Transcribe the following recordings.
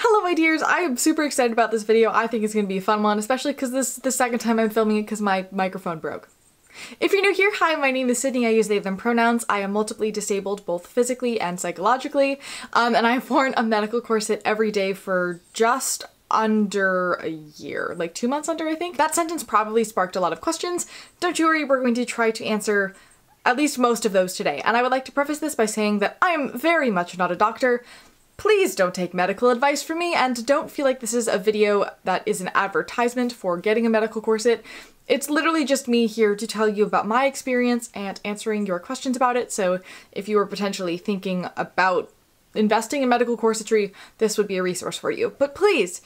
Hello my dears, I am super excited about this video. I think it's going to be a fun one, especially because this is the second time I'm filming it because my microphone broke. If you're new here, hi, my name is Sydney. I use they, them pronouns. I am multiply disabled both physically and psychologically, and I've worn a medical corset every day for just under a year, like 2 months under, I think. That sentence probably sparked a lot of questions. Don't you worry, we're going to try to answer at least most of those today. And I would like to preface this by saying that I am very much not a doctor. Please don't take medical advice from me, and don't feel like this is a video that is an advertisement for getting a medical corset. It's literally just me here to tell you about my experience and answering your questions about it, so if you were potentially thinking about investing in medical corsetry, this would be a resource for you. But please,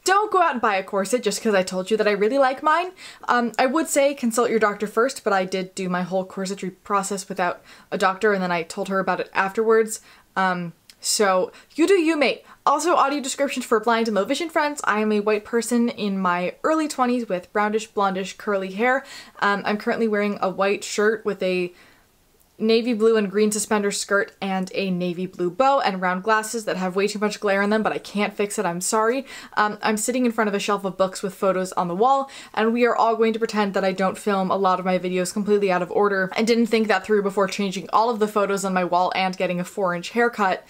don't go out and buy a corset just because I told you that I really like mine. I would say consult your doctor first, but I did do my whole corsetry process without a doctor, and then I told her about it afterwards. So you do you, mate. Also, audio descriptions for blind and low vision friends. I am a white person in my early 20s with brownish, blondish, curly hair. I'm currently wearing a white shirt with a navy blue and green suspender skirt and a navy blue bow and round glasses that have way too much glare in them, but I can't fix it, I'm sorry. I'm sitting in front of a shelf of books with photos on the wall, and we are all going to pretend that I don't film a lot of my videos completely out of order and didn't think that through before changing all of the photos on my wall and getting a 4-inch haircut.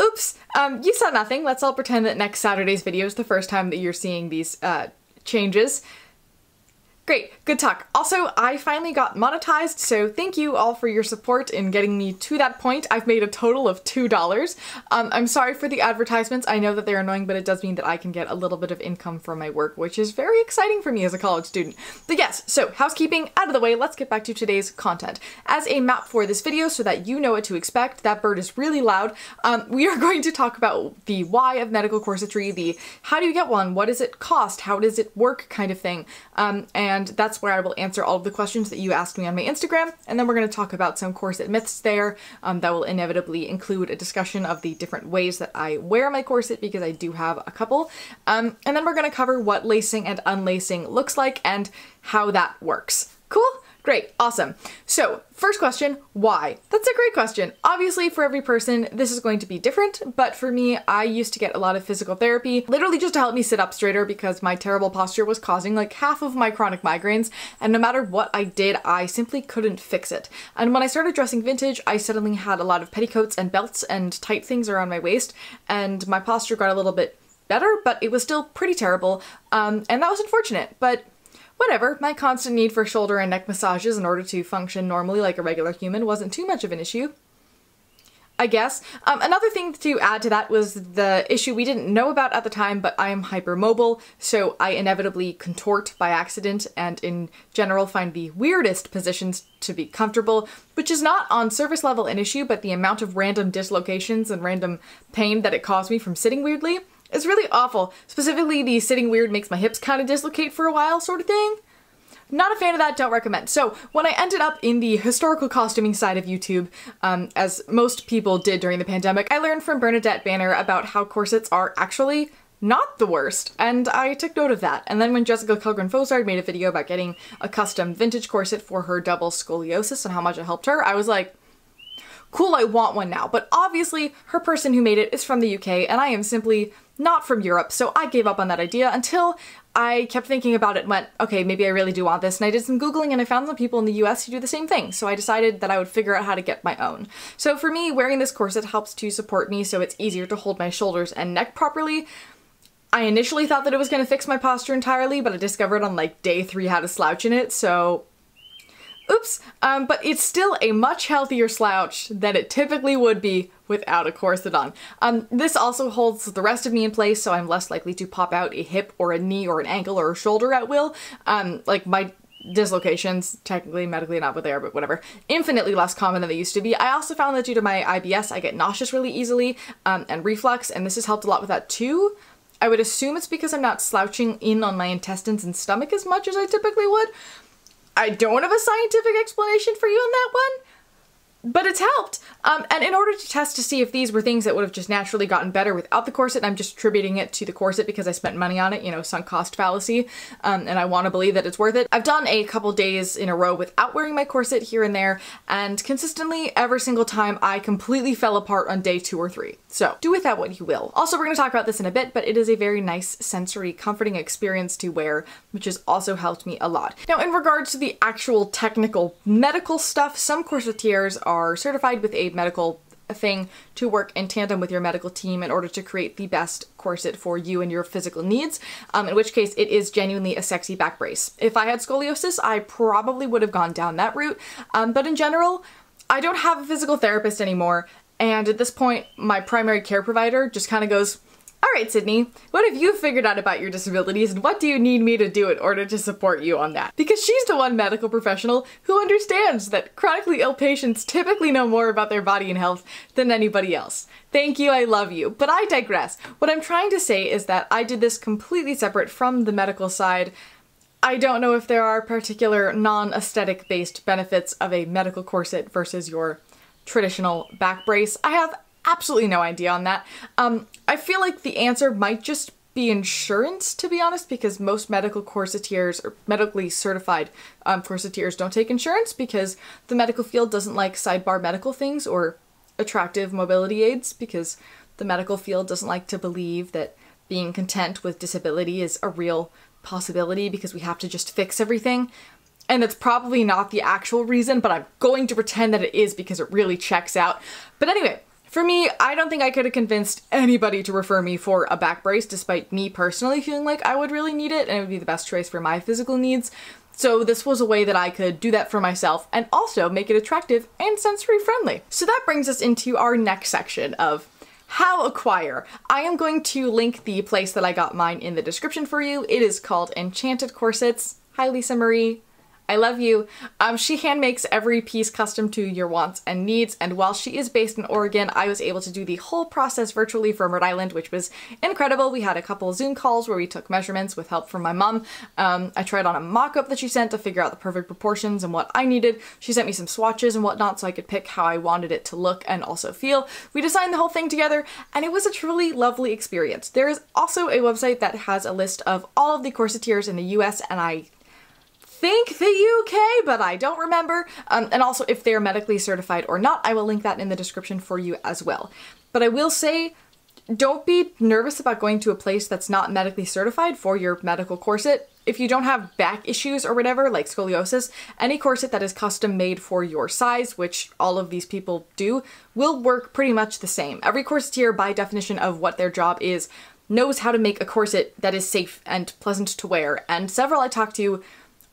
Oops, you saw nothing. Let's all pretend that next Saturday's video is the first time that you're seeing these, changes. Great, good talk. Also, I finally got monetized, so thank you all for your support in getting me to that point. I've made a total of $2. I'm sorry for the advertisements. I know that they're annoying, but it does mean that I can get a little bit of income from my work, which is very exciting for me as a college student. But yes, so housekeeping out of the way, let's get back to today's content. As a map for this video so that you know what to expect, that bird is really loud, we are going to talk about the why of medical corsetry, the how do you get one, what does it cost, how does it work kind of thing, and that's where I will answer all of the questions that you asked me on my Instagram, and then we're going to talk about some corset myths there that will inevitably include a discussion of the different ways that I wear my corset, because I do have a couple, and then we're going to cover what lacing and unlacing looks like and how that works. Cool? Great, awesome. So, first question, why? That's a great question. Obviously, for every person, this is going to be different, but for me, I used to get a lot of physical therapy, literally just to help me sit up straighter because my terrible posture was causing like half of my chronic migraines, and no matter what I did, I simply couldn't fix it. And when I started dressing vintage, I suddenly had a lot of petticoats and belts and tight things around my waist, and my posture got a little bit better, but it was still pretty terrible, and that was unfortunate, but whatever, my constant need for shoulder and neck massages in order to function normally like a regular human wasn't too much of an issue, I guess. Another thing to add to that was the issue we didn't know about at the time, but I am hypermobile, so I inevitably contort by accident and in general find the weirdest positions to be comfortable, which is not on surface level an issue, but the amount of random dislocations and random pain that it caused me from sitting weirdly is really awful. Specifically, the sitting weird makes my hips kind of dislocate for a while sort of thing. Not a fan of that, don't recommend. So when I ended up in the historical costuming side of YouTube, as most people did during the pandemic, I learned from Bernadette Banner about how corsets are actually not the worst, and I took note of that. And then when Jessica Kilgren-Fozard made a video about getting a custom vintage corset for her double scoliosis and how much it helped her, I was like, cool, I want one now. But obviously, her person who made it is from the UK, and I am simply not from Europe, so I gave up on that idea until I kept thinking about it and went, okay, maybe I really do want this, and I did some Googling and I found some people in the US who do the same thing, so I decided that I would figure out how to get my own. So for me, wearing this corset helps to support me so it's easier to hold my shoulders and neck properly. I initially thought that it was going to fix my posture entirely, but I discovered on like day 3 how to slouch in it, so oops, but it's still a much healthier slouch than it typically would be without a corset on. This also holds the rest of me in place, so I'm less likely to pop out a hip or a knee or an ankle or a shoulder at will. Like my dislocations, technically medically not what they are, but whatever, infinitely less common than they used to be. I also found that due to my IBS, I get nauseous really easily, and reflux, and this has helped a lot with that too. I would assume it's because I'm not slouching in on my intestines and stomach as much as I typically would. I don't have a scientific explanation for you on that one. but it's helped. And in order to test to see if these were things that would have just naturally gotten better without the corset, I'm just attributing it to the corset because I spent money on it, you know, sunk cost fallacy, and I want to believe that it's worth it. I've done a couple days in a row without wearing my corset here and there, and consistently every single time I completely fell apart on day 2 or 3. So do with that what you will. Also, we're going to talk about this in a bit, but it is a very nice, sensory, comforting experience to wear, which has also helped me a lot. Now, in regards to the actual technical medical stuff, some corsetiers are certified with a medical thing to work in tandem with your medical team in order to create the best corset for you and your physical needs, in which case it is genuinely a sexy back brace. If I had scoliosis, I probably would have gone down that route, but in general, I don't have a physical therapist anymore, and at this point, my primary care provider just kind of goes, all right, Sydney, what have you figured out about your disabilities and what do you need me to do in order to support you on that? Because she's the one medical professional who understands that chronically ill patients typically know more about their body and health than anybody else. Thank you, I love you, but I digress. What I'm trying to say is that I did this completely separate from the medical side. I don't know if there are particular non-aesthetic based benefits of a medical corset versus your traditional back brace. I have absolutely no idea on that. I feel like the answer might just be insurance, to be honest, because most medical corsetiers or medically certified corsetiers don't take insurance because the medical field doesn't like sidebar medical things or attractive mobility aids, because the medical field doesn't like to believe that being content with disability is a real possibility because we have to just fix everything. And that's probably not the actual reason, but I'm going to pretend that it is because it really checks out. But anyway, for me, I don't think I could have convinced anybody to refer me for a back brace, despite me personally feeling like I would really need it and it would be the best choice for my physical needs. So this was a way that I could do that for myself and also make it attractive and sensory friendly. So that brings us into our next section of how acquire. I am going to link the place that I got mine in the description for you. It is called Enchanted Corsets. Hi, Lisa Marie. I love you. She hand makes every piece custom to your wants and needs, and while she is based in Oregon, I was able to do the whole process virtually from Rhode Island, which was incredible. We had a couple Zoom calls where we took measurements with help from my mom. I tried on a mock-up that she sent to figure out the perfect proportions and what I needed. She sent me some swatches and whatnot so I could pick how I wanted it to look and also feel. We designed the whole thing together, and it was a truly lovely experience. There is also a website that has a list of all of the corsetiers in the US, and I think the UK, but I don't remember. And also if they're medically certified or not, I will link that in the description for you as well. But I will say, don't be nervous about going to a place that's not medically certified for your medical corset. If you don't have back issues or whatever, like scoliosis, any corset that is custom made for your size, which all of these people do, will work pretty much the same. Every corsetier, by definition of what their job is, knows how to make a corset that is safe and pleasant to wear. And several I talked to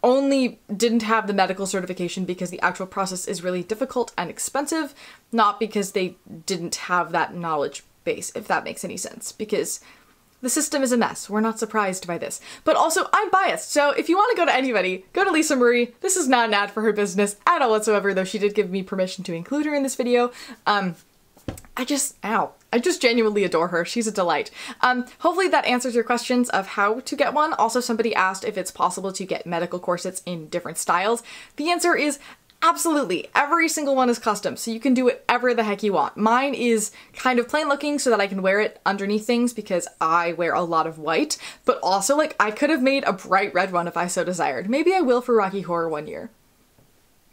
only didn't have the medical certification because the actual process is really difficult and expensive, not because they didn't have that knowledge base, if that makes any sense, because the system is a mess. We're not surprised by this. But also, I'm biased, so if you want to go to anybody, go to Lisa Marie. This is not an ad for her business at all whatsoever, though she did give me permission to include her in this video. I just genuinely adore her. She's a delight. Hopefully that answers your questions of how to get one. Also, somebody asked if it's possible to get medical corsets in different styles. The answer is absolutely. Every single one is custom, so you can do whatever the heck you want. Mine is kind of plain looking so that I can wear it underneath things because I wear a lot of white, but also like I could have made a bright red one if I so desired. Maybe I will for Rocky Horror one year.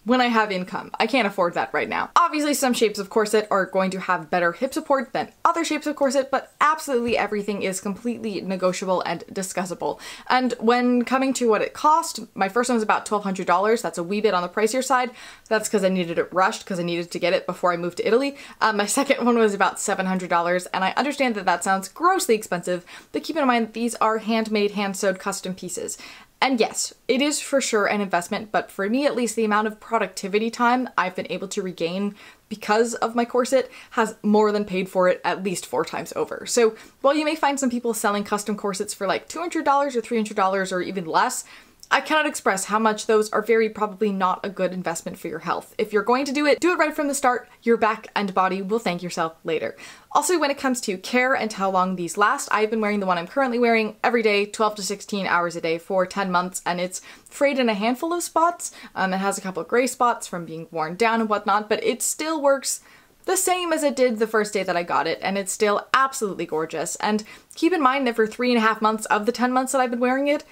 When I have income. I can't afford that right now. Obviously, some shapes of corset are going to have better hip support than other shapes of corset, but absolutely everything is completely negotiable and discussable. And when coming to what it cost, my first one was about $1,200. That's a wee bit on the pricier side. That's because I needed it rushed because I needed to get it before I moved to Italy. My second one was about $700, and I understand that that sounds grossly expensive, but keep in mind that these are handmade, hand-sewed custom pieces. And yes, it is for sure an investment, but for me at least, the amount of productivity time I've been able to regain because of my corset has more than paid for it at least 4 times over. So while you may find some people selling custom corsets for like $200 or $300 or even less, I cannot express how much those are very probably not a good investment for your health. If you're going to do it right from the start. Your back and body will thank yourself later. Also, when it comes to care and how long these last, I've been wearing the one I'm currently wearing every day, 12 to 16 hours a day for 10 months, and it's frayed in a handful of spots. It has a couple of gray spots from being worn down and whatnot, but it still works the same as it did the first day that I got it, and it's still absolutely gorgeous. And keep in mind that for 3.5 months of the 10 months that I've been wearing it,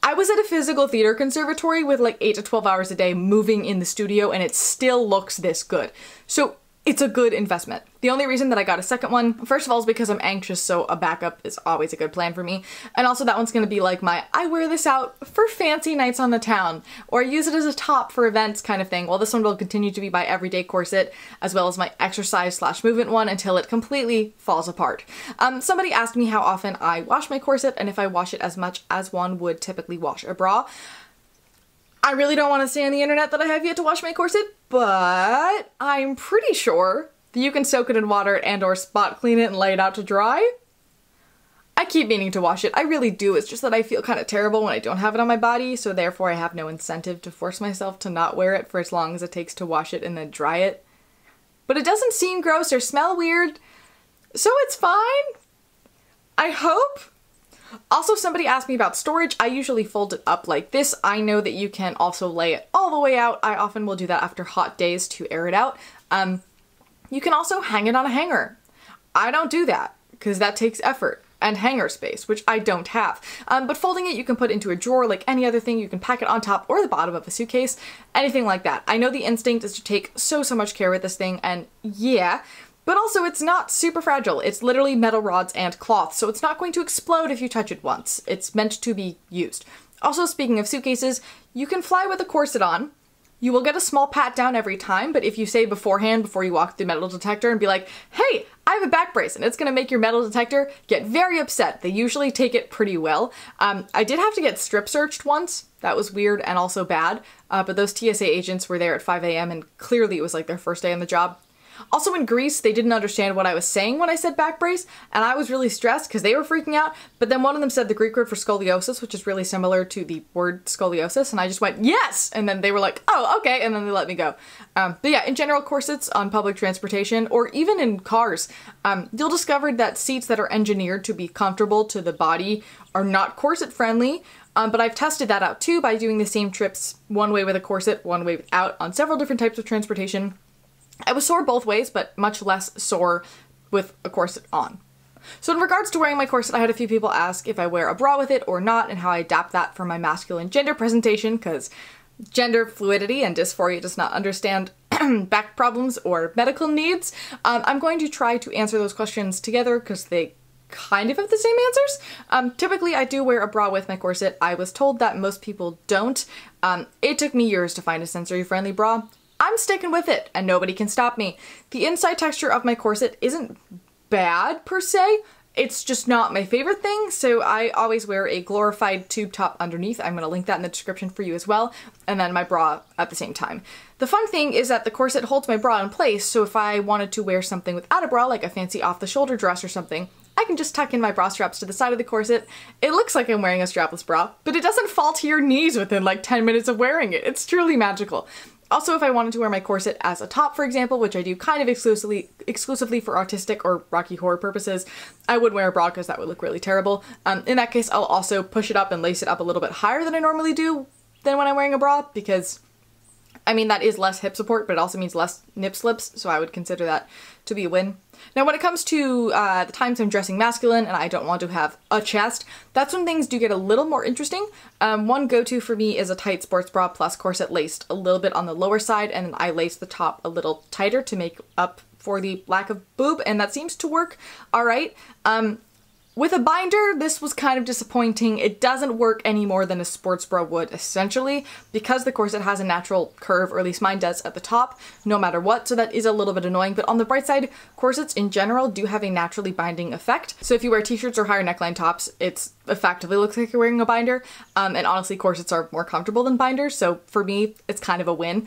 I was at a physical theater conservatory with like 8 to 12 hours a day moving in the studio, and it still looks this good. So it's a good investment. The only reason that I got a second one, first of all, is because I'm anxious, so a backup is always a good plan for me. And also that one's gonna be like my, I wear this out for fancy nights on the town, or use it as a top for events kind of thing. Well, this one will continue to be my everyday corset, as well as my exercise/movement one until it completely falls apart. Somebody asked me how often I wash my corset, and if I wash it as much as one would typically wash a bra. I really don't want to say on the internet that I have yet to wash my corset, but I'm pretty sure that you can soak it in water and or spot clean it and lay it out to dry. I keep meaning to wash it. I really do. It's just that I feel kind of terrible when I don't have it on my body, so therefore I have no incentive to force myself to not wear it for as long as it takes to wash it and then dry it. But it doesn't seem gross or smell weird, so it's fine. I hope. Also, somebody asked me about storage. I usually fold it up like this. I know that you can also lay it all the way out. I often will do that after hot days to air it out. You can also hang it on a hanger. I don't do that because that takes effort and hanger space, which I don't have. But folding it, you can put into a drawer like any other thing. You can pack it on top or the bottom of a suitcase, anything like that. I know the instinct is to take so much care with this thing, and yeah, but also it's not super fragile. It's literally metal rods and cloth, so it's not going to explode if you touch it once. It's meant to be used. Also, speaking of suitcases, you can fly with a corset on. You will get a small pat down every time, but if you say beforehand, before you walk through the metal detector and be like, hey, I have a back brace, and it's gonna make your metal detector get very upset. They usually take it pretty well. I did have to get strip searched once. That was weird and also bad, but those TSA agents were there at 5 a.m. and clearly it was like their first day on the job. Also in Greece, they didn't understand what I was saying when I said back brace, and I was really stressed because they were freaking out, but then one of them said the Greek word for scoliosis, which is really similar to the word scoliosis, and I just went, yes! And then they were like, oh, okay, and then they let me go. But yeah, in general, corsets on public transportation, or even in cars, you'll discover that seats that are engineered to be comfortable to the body are not corset friendly. But I've tested that out too by doing the same trips, one way with a corset, one way without, on several different types of transportation. I was sore both ways, but much less sore with a corset on. So in regards to wearing my corset, I had a few people ask if I wear a bra with it or not, and how I adapt that for my masculine gender presentation, because gender fluidity and dysphoria does not understand back problems or medical needs. I'm going to try to answer those questions together because they kind of have the same answers. Typically I do wear a bra with my corset. I was told that most people don't. It took me years to find a sensory-friendly bra. I'm sticking with it, and nobody can stop me. The inside texture of my corset isn't bad, per se. It's just not my favorite thing, so I always wear a glorified tube top underneath. I'm gonna link that in the description for you as well, and then my bra at the same time. The fun thing is that the corset holds my bra in place, so if I wanted to wear something without a bra, like a fancy off-the-shoulder dress or something, I can just tuck in my bra straps to the side of the corset. It looks like I'm wearing a strapless bra, but it doesn't fall to your knees within like 10 minutes of wearing it. It's truly magical. Also, if I wanted to wear my corset as a top, for example, which I do kind of exclusively for artistic or Rocky Horror purposes, I would wear a bra because that would look really terrible. In that case, I'll also push it up and lace it up a little bit higher than I normally do than when I'm wearing a bra, because I mean, that is less hip support, but it also means less nip slips, so I would consider that to be a win. Now, when it comes to the times I'm dressing masculine and I don't want to have a chest, that's when things do get a little more interesting. One go-to for me is a tight sports bra plus corset laced a little bit on the lower side, and I lace the top a little tighter to make up for the lack of boob, and that seems to work all right. With a binder, this was kind of disappointing. It doesn't work any more than a sports bra would, essentially, because the corset has a natural curve, or at least mine does, at the top, no matter what, so that is a little bit annoying. But on the bright side, corsets in general do have a naturally binding effect. So if you wear t-shirts or higher neckline tops, it's effectively looks like you're wearing a binder. And honestly, corsets are more comfortable than binders, so for me, it's kind of a win.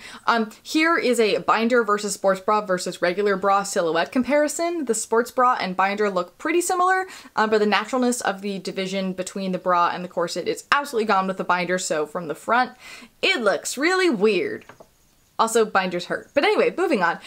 Here is a binder versus sports bra versus regular bra silhouette comparison. The sports bra and binder look pretty similar, but the naturalness of the division between the bra and the corset is absolutely gone with the binder, so from the front, it looks really weird. Also, binders hurt. But anyway, moving on.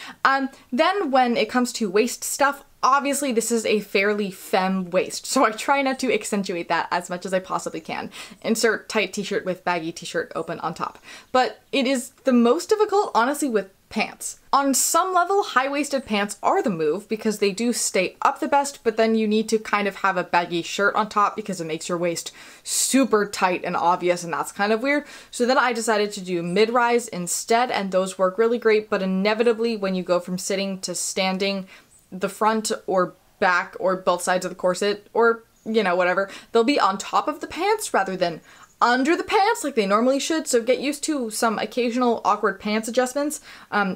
Then when it comes to waist stuff, obviously this is a fairly femme waist, so I try not to accentuate that as much as I possibly can. Insert tight t-shirt with baggy t-shirt open on top. But it is the most difficult, honestly, with pants. On some level, high-waisted pants are the move because they do stay up the best, but then you need to kind of have a baggy shirt on top because it makes your waist super tight and obvious, and that's kind of weird. So then I decided to do mid-rise instead, and those work really great, but inevitably when you go from sitting to standing, the front or back or both sides of the corset or, you know, whatever, they'll be on top of the pants rather than under the pants like they normally should, so get used to some occasional awkward pants adjustments.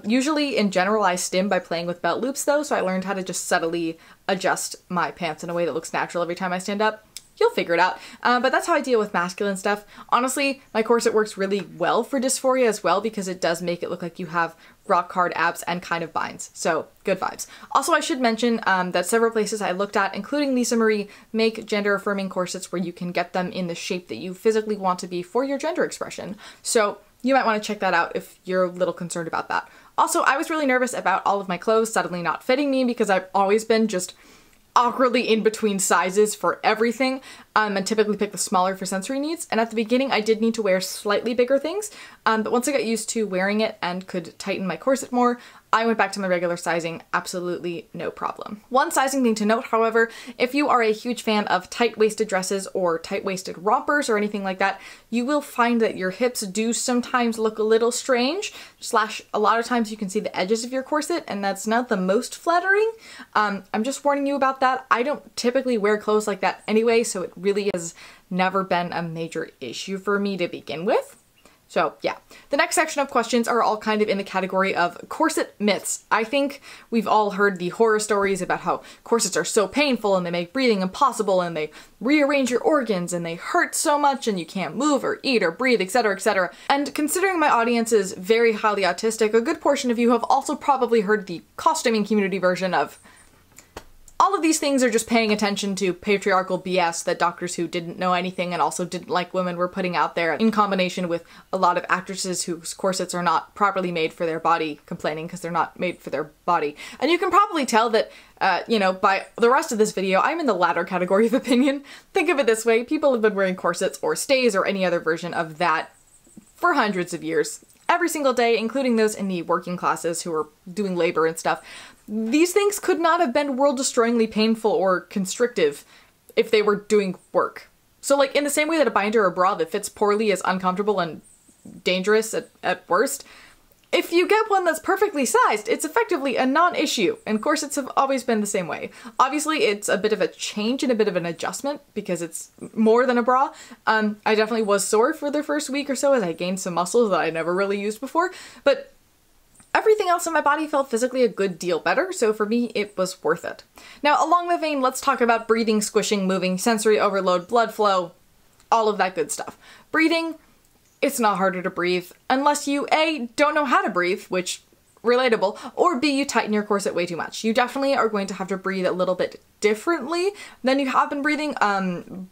Usually, in general, I stim by playing with belt loops though, so I learned how to just subtly adjust my pants in a way that looks natural every time I stand up. You'll figure it out. But that's how I deal with masculine stuff. Honestly, my corset works really well for dysphoria as well because it does make it look like you have rock hard abs and kind of binds. So good vibes. Also, I should mention that several places I looked at, including Lisa Marie, make gender affirming corsets where you can get them in the shape that you physically want to be for your gender expression. So you might want to check that out if you're a little concerned about that. Also, I was really nervous about all of my clothes suddenly not fitting me because I've always been just awkwardly in between sizes for everything, and typically pick the smaller for sensory needs. And at the beginning, I did need to wear slightly bigger things, but once I got used to wearing it and could tighten my corset more, I went back to my regular sizing, absolutely no problem. One sizing thing to note, however, if you are a huge fan of tight-waisted dresses or tight-waisted rompers or anything like that, you will find that your hips do sometimes look a little strange, / a lot of times you can see the edges of your corset, and that's not the most flattering. I'm just warning you about that. I don't typically wear clothes like that anyway, so it really has never been a major issue for me to begin with. So yeah, the next section of questions are all kind of in the category of corset myths. I think we've all heard the horror stories about how corsets are so painful and they make breathing impossible and they rearrange your organs and they hurt so much and you can't move or eat or breathe, etc., etc. And considering my audience is very highly autistic, a good portion of you have also probably heard the costuming community version of all of these things are just paying attention to patriarchal BS that Doctors Who didn't know anything and also didn't like women were putting out there, in combination with a lot of actresses whose corsets are not properly made for their body complaining because they're not made for their body. And you can probably tell that, you know, by the rest of this video, I'm in the latter category of opinion. Think of it this way, people have been wearing corsets or stays or any other version of that for hundreds of years. Every single day, including those in the working classes who are doing labor and stuff. These things could not have been world-destroyingly painful or constrictive if they were doing work. So like in the same way that a binder or bra that fits poorly is uncomfortable and dangerous at worst, if you get one that's perfectly sized, it's effectively a non-issue, and corsets have always been the same way. Obviously, it's a bit of a change and a bit of an adjustment because it's more than a bra. I definitely was sore for the first week or so as I gained some muscles that I never really used before, but everything else in my body felt physically a good deal better, so for me, it was worth it. Now, along the vein, let's talk about breathing, squishing, moving, sensory overload, blood flow, all of that good stuff. Breathing, it's not harder to breathe unless you A, don't know how to breathe, which, relatable, or B, you tighten your corset way too much. You definitely are going to have to breathe a little bit differently than you have been breathing,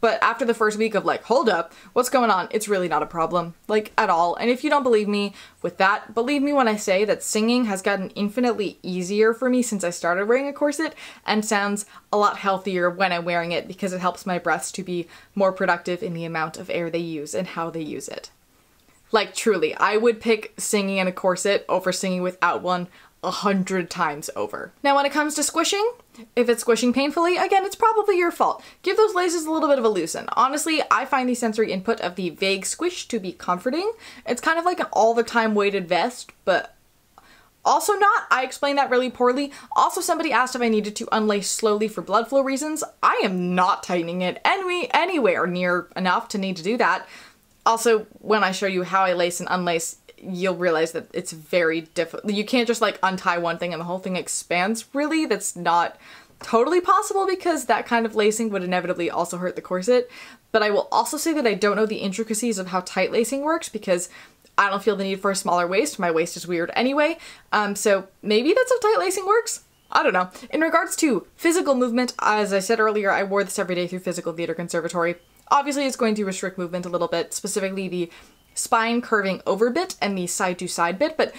but after the first week of like, hold up, what's going on? It's really not a problem, like, at all. And if you don't believe me with that, believe me when I say that singing has gotten infinitely easier for me since I started wearing a corset and sounds a lot healthier when I'm wearing it because it helps my breaths to be more productive in the amount of air they use and how they use it. Like, truly, I would pick singing in a corset over singing without one 100 times over. Now, when it comes to squishing, if it's squishing painfully, again, it's probably your fault. Give those laces a little bit of a loosen. Honestly, I find the sensory input of the vague squish to be comforting. It's kind of like an all-the-time weighted vest, but also not. I explained that really poorly. Also, somebody asked if I needed to unlace slowly for blood flow reasons. I am not tightening it anywhere near enough to need to do that. Also, when I show you how I lace and unlace, you'll realize that it's very difficult. You can't just like untie one thing and the whole thing expands, really. That's not totally possible because that kind of lacing would inevitably also hurt the corset. But I will also say that I don't know the intricacies of how tight lacing works because I don't feel the need for a smaller waist. My waist is weird anyway. So maybe that's how tight lacing works. I don't know. In regards to physical movement, as I said earlier, I wore this every day through Physical Theater Conservatory. Obviously, it's going to restrict movement a little bit, specifically the spine curving over bit and the side to side bit, but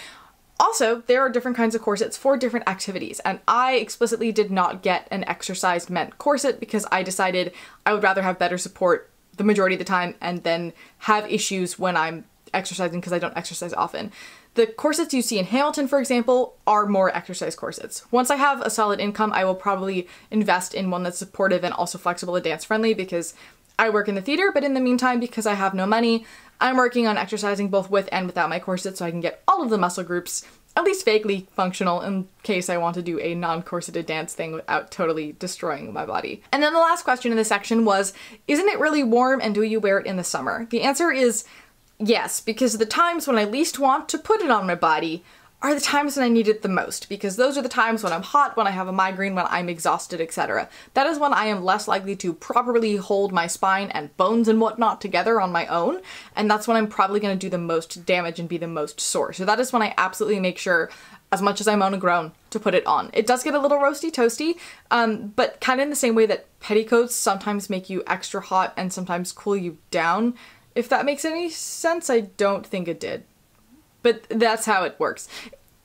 also there are different kinds of corsets for different activities, and I explicitly did not get an exercise meant corset because I decided I would rather have better support the majority of the time and then have issues when I'm exercising because I don't exercise often. The corsets you see in Hamilton, for example, are more exercise corsets. Once I have a solid income, I will probably invest in one that's supportive and also flexible and dance friendly because I work in the theater, but in the meantime, because I have no money, I'm working on exercising both with and without my corset so I can get all of the muscle groups at least vaguely functional in case I want to do a non-corseted dance thing without totally destroying my body. And then the last question in this section was, isn't it really warm and do you wear it in the summer? The answer is yes, because the times when I least want to put it on my body are the times when I need it the most, because those are the times when I'm hot, when I have a migraine, when I'm exhausted, etc. That is when I am less likely to properly hold my spine and bones and whatnot together on my own, and that's when I'm probably going to do the most damage and be the most sore. So that is when I absolutely make sure, as much as I moan and groan, to put it on. It does get a little roasty toasty, but kind of in the same way that petticoats sometimes make you extra hot and sometimes cool you down. If that makes any sense, I don't think it did. But that's how it works.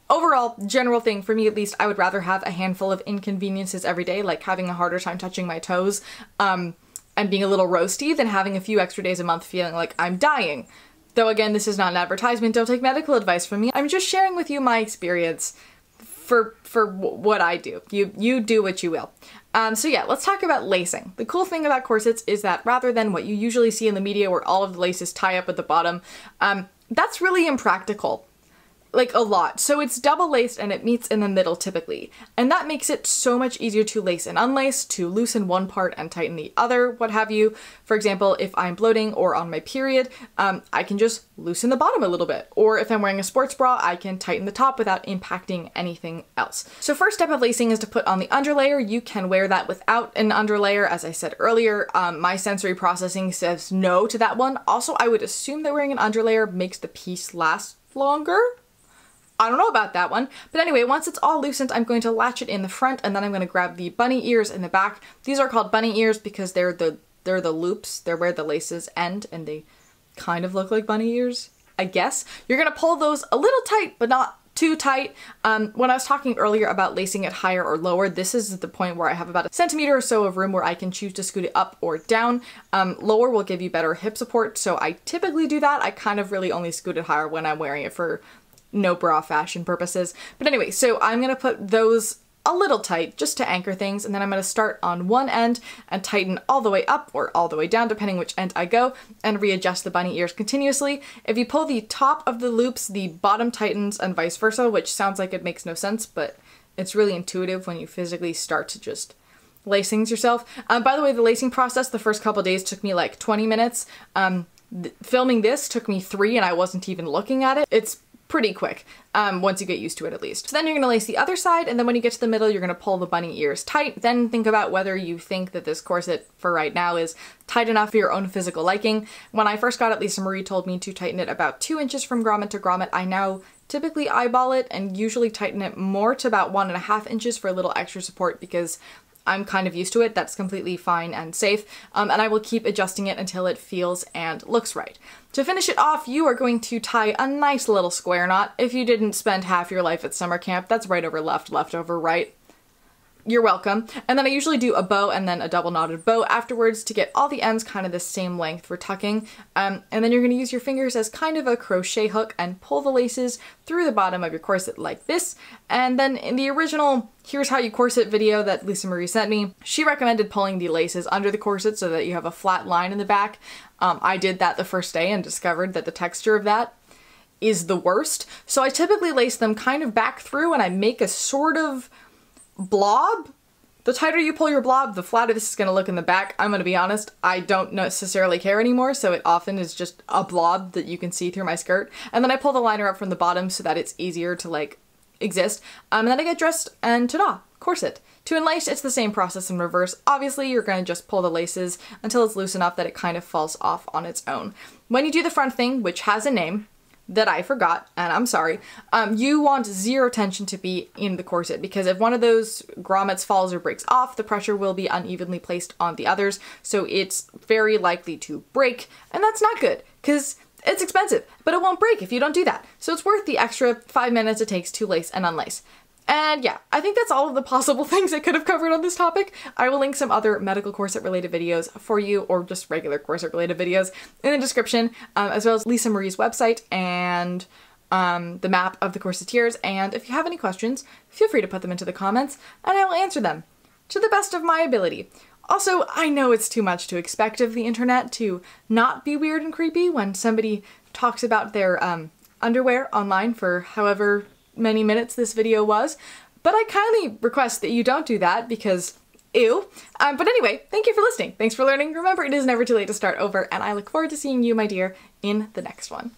Overall, general thing, for me at least, I would rather have a handful of inconveniences every day, like having a harder time touching my toes, and being a little roasty, than having a few extra days a month feeling like I'm dying. Though again, this is not an advertisement, don't take medical advice from me. I'm just sharing with you my experience for what I do. You do what you will. So yeah, let's talk about lacing. The cool thing about corsets is that rather than what you usually see in the media where all of the laces tie up at the bottom, that's really impractical. Like, a lot. So it's double laced and it meets in the middle typically. And that makes it so much easier to lace and unlace, to loosen one part and tighten the other, what have you. For example, if I'm bloating or on my period, I can just loosen the bottom a little bit. Or if I'm wearing a sports bra, I can tighten the top without impacting anything else. So first step of lacing is to put on the underlayer. You can wear that without an underlayer, as I said earlier. My sensory processing says no to that one. Also, I would assume that wearing an underlayer makes the piece last longer. I don't know about that one. But anyway, once it's all loosened, I'm going to latch it in the front and then I'm going to grab the bunny ears in the back. These are called bunny ears because they're the loops. They're where the laces end and they kind of look like bunny ears, I guess. You're going to pull those a little tight, but not too tight. When I was talking earlier about lacing it higher or lower, this is the point where I have about a centimeter or so of room where I can choose to scoot it up or down. Lower will give you better hip support, so I typically do that. I kind of really only scoot it higher when I'm wearing it for no bra fashion purposes. But anyway, so I'm gonna put those a little tight just to anchor things, and then I'm gonna start on one end and tighten all the way up or all the way down depending which end I go, and readjust the bunny ears continuously. If you pull the top of the loops, the bottom tightens and vice versa, which sounds like it makes no sense, but it's really intuitive when you physically start to just lace things yourself. By the way, the lacing process the first couple days took me like 20 minutes. Filming this took me 3 and I wasn't even looking at it. It's pretty quick, once you get used to it at least. So then you're gonna lace the other side, and then when you get to the middle, you're gonna pull the bunny ears tight. Then think about whether you think that this corset for right now is tight enough for your own physical liking. When I first got it, Lisa Marie told me to tighten it about 2 inches from grommet to grommet. I now typically eyeball it and usually tighten it more to about 1.5 inches for a little extra support because I'm kind of used to it. That's completely fine and safe, and I will keep adjusting it until it feels and looks right. To finish it off, you are going to tie a nice little square knot. If you didn't spend half your life at summer camp, that's right over left, left over right. You're welcome. And then I usually do a bow and then a double knotted bow afterwards to get all the ends kind of the same length for tucking. And then you're going to use your fingers as kind of a crochet hook and pull the laces through the bottom of your corset like this. And then in the original Here's How You Corset video that Lisa Marie sent me, she recommended pulling the laces under the corset so that you have a flat line in the back. I did that the first day and discovered that the texture of that is the worst. So I typically lace them kind of back through and I make a sort of blob. The tighter you pull your blob, the flatter this is going to look in the back. I'm going to be honest, I don't necessarily care anymore, so it often is just a blob that you can see through my skirt. And then I pull the liner up from the bottom so that it's easier to like exist. And then I get dressed and ta-da, corset. To unlace, it's the same process in reverse. Obviously, you're going to just pull the laces until it's loose enough that it kind of falls off on its own. When you do the front thing, which has a name that I forgot, and I'm sorry, you want zero tension to be in the corset, because if one of those grommets falls or breaks off, the pressure will be unevenly placed on the others, so it's very likely to break, and that's not good, because it's expensive, but it won't break if you don't do that. So it's worth the extra 5 minutes it takes to lace and unlace. And yeah, I think that's all of the possible things I could have covered on this topic. I will link some other medical corset related videos for you, or just regular corset related videos, in the description, as well as Lisa Marie's website and the map of the corseteers. And if you have any questions, feel free to put them into the comments and I will answer them to the best of my ability. Also, I know it's too much to expect of the internet to not be weird and creepy when somebody talks about their underwear online for however many minutes this video was, but I kindly request that you don't do that because ew. But anyway, thank you for listening. Thanks for learning. Remember, it is never too late to start over, and I look forward to seeing you, my dear, in the next one.